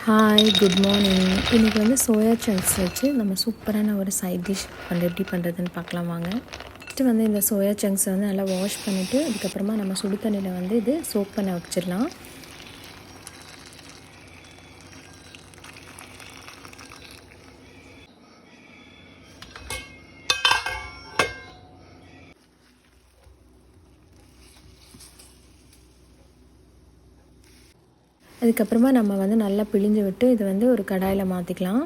Hi good morning. இன்றைக்கி வந்து soya chunks வச்சு நம்ம சூப்பரான ஒரு சைட் டிஷ் எப்படி பண்ணுறதுன்னு பார்க்கலாம் வாங்க. ஃபஸ்ட்டு வந்து இந்த சோயா சங்க்ஸை வந்து நல்லா வாஷ் பண்ணிவிட்டு அதுக்கப்புறமா நம்ம சுடு தண்ணியில் வந்து இது சோக் பண்ண வச்சிடலாம். அதுக்கப்புறமா நம்ம வந்து நல்லா பிழிஞ்சு விட்டு இது வந்து ஒரு கடாயில் மாற்றிக்கலாம்.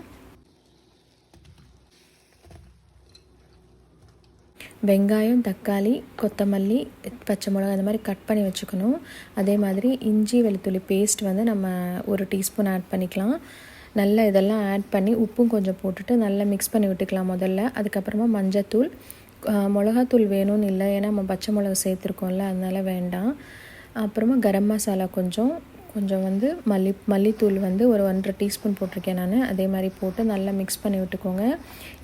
வெங்காயம், தக்காளி, கொத்தமல்லி, பச்சை மிளகாய் இந்த மாதிரி கட் பண்ணி வச்சுக்கணும். அதே மாதிரி இஞ்சி வெளுத்துள்ளி பேஸ்ட் வந்து நம்ம 1 டீஸ்பூன் ஆட் பண்ணிக்கலாம். நல்லா இதெல்லாம் ஆட் பண்ணி உப்பும் கொஞ்சம் போட்டுட்டு நல்லா மிக்ஸ் பண்ணி விட்டுக்கலாம் முதல்ல. அதுக்கப்புறமா மஞ்சத்தூள், மிளகாத்தூள் வேணும்னு இல்லை, ஏன்னா நம்ம பச்சை மிளகா சேர்த்துருக்கோம்ல, அதனால் வேண்டாம். அப்புறமா கரம் மசாலா கொஞ்சம் வந்து மல்லித்தூள் வந்து ஒரு 1.5 டீஸ்பூன் போட்டிருக்கேன் நான். அதே மாதிரி போட்டு நல்லா மிக்ஸ் பண்ணி விட்டுக்கோங்க.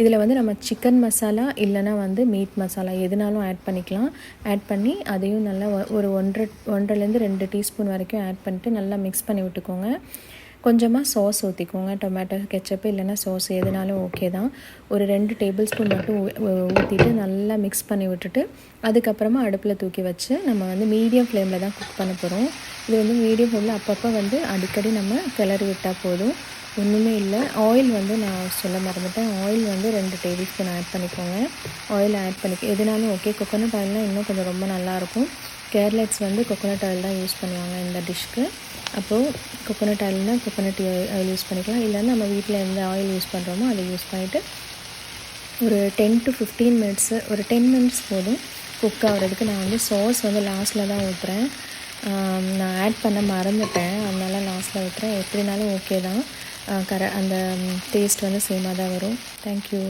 இதில் வந்து நம்ம சிக்கன் மசாலா இல்லைனா வந்து மீட் மசாலா எதுனாலும் ஆட் பண்ணிக்கலாம். ஆட் பண்ணி அதையும் நல்லா ஒரு 1.5லேருந்து 2 டீஸ்பூன் வரைக்கும் ஆட் பண்ணிட்டு நல்லா மிக்ஸ் பண்ணி விட்டுக்கோங்க. கொஞ்சமாக சாஸ் ஊற்றிக்கோங்க. டொமேட்டோ கெச்சப்பு இல்லைனா சாஸ் எதுனாலும் ஓகே தான். ஒரு 2 டேபிள் ஸ்பூன் மட்டும் ஊற்றிட்டு நல்லா மிக்ஸ் பண்ணி விட்டுட்டு அதுக்கப்புறமா அடுப்பில் தூக்கி வச்சு நம்ம வந்து மீடியம் ஃப்ளேமில் தான் குக் பண்ண போகிறோம். இது வந்து மீடியம் ஃப்ளேமில் அப்பப்போ வந்து அடிக்கடி நம்ம கிளறி விட்டால் போதும், ஒன்றுமே இல்லை. ஆயில் வந்து நான் சொல்ல மறந்துட்டேன். ஆயில் வந்து 2 டேபிள் ஸ்பூன் ஆட் பண்ணிக்கோங்க. ஆயில் ஆட் பண்ணிக்க எதுனாலும் ஓகே. கொக்கோனட் ஆயில்னால் இன்னும் கொஞ்சம் ரொம்ப நல்லாயிருக்கும். கேரளட்ஸ் வந்து கொக்கோனட் ஆயில் தான் யூஸ் பண்ணுவாங்க இந்த டிஷ்க்கு. அப்போது கொக்கோனட் ஆயில்னால் கொக்கோனட் ஆயில் யூஸ் பண்ணிக்கலாம். இல்லைன்னா நம்ம வீட்டில் எந்த ஆயில் யூஸ் பண்ணுறோமோ அதை யூஸ் பண்ணிவிட்டு ஒரு 10 to 15 மினிட்ஸு ஒரு 10 மினிட்ஸ் போதும் குக் ஆகிறதுக்கு. நான் வந்து சாஸ் வந்து லாஸ்ட்டில் தான் ஊற்றுறேன். நான் ஆட் பண்ண மறந்துட்டேன், அதனால லாஸ்ட்டில் ஊற்றுறேன். எப்படினாலும் ஓகே தான். அந்த டேஸ்ட் வந்து சேமாக தான் வரும். தேங்க்யூ.